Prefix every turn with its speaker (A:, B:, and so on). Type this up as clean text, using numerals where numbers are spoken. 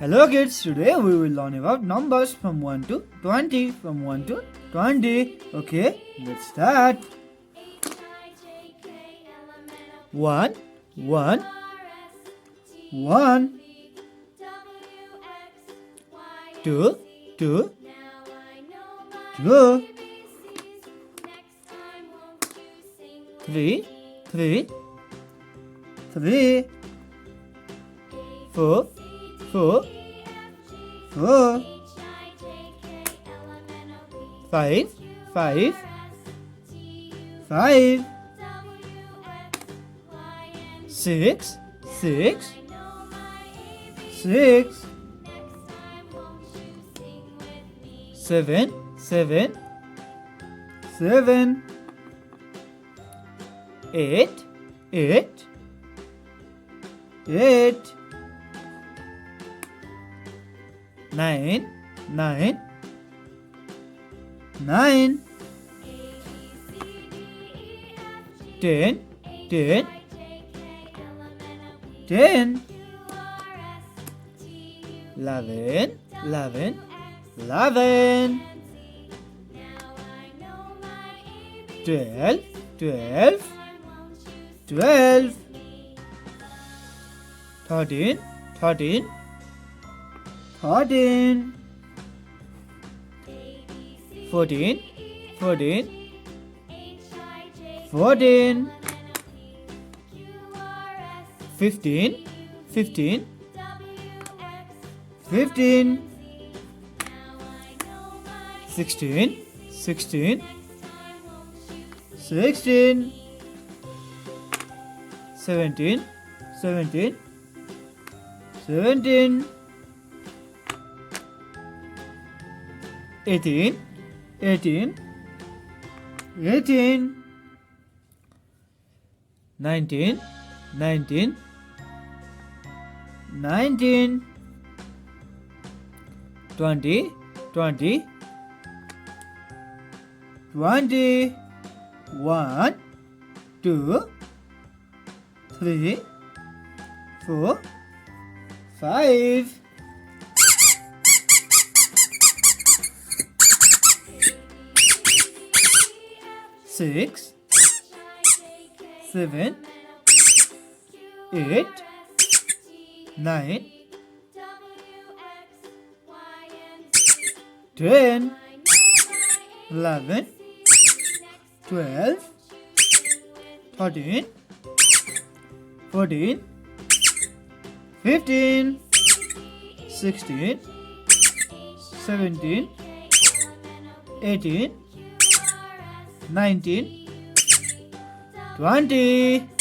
A: Hello kids, today we will learn about numbers from 1 to 20. From 1 to 20. Okay, let's start. 1, 1, 1. 2, 2, 2. 3, 3, 3. 4, 4, 4. 5, 5, 5. 6, 6, 6. 7, 7, 7. 8, 8, 8. 9, 9, 9. 10, 10, 10. 11, 11, 11. 12, 12, 12. 13, 13, 13. 14, 14, 14. 15, 15, 15. 16, 16, 16. 17, 17, 17. 18, 18, 18. 19, 19, 19. 20, 20, 20. 1, 2, 3, 4, 5. 6, 7, 8, 9, 10, 11, 12, 13, 14, 15, 16, 17, 18, 19, 20.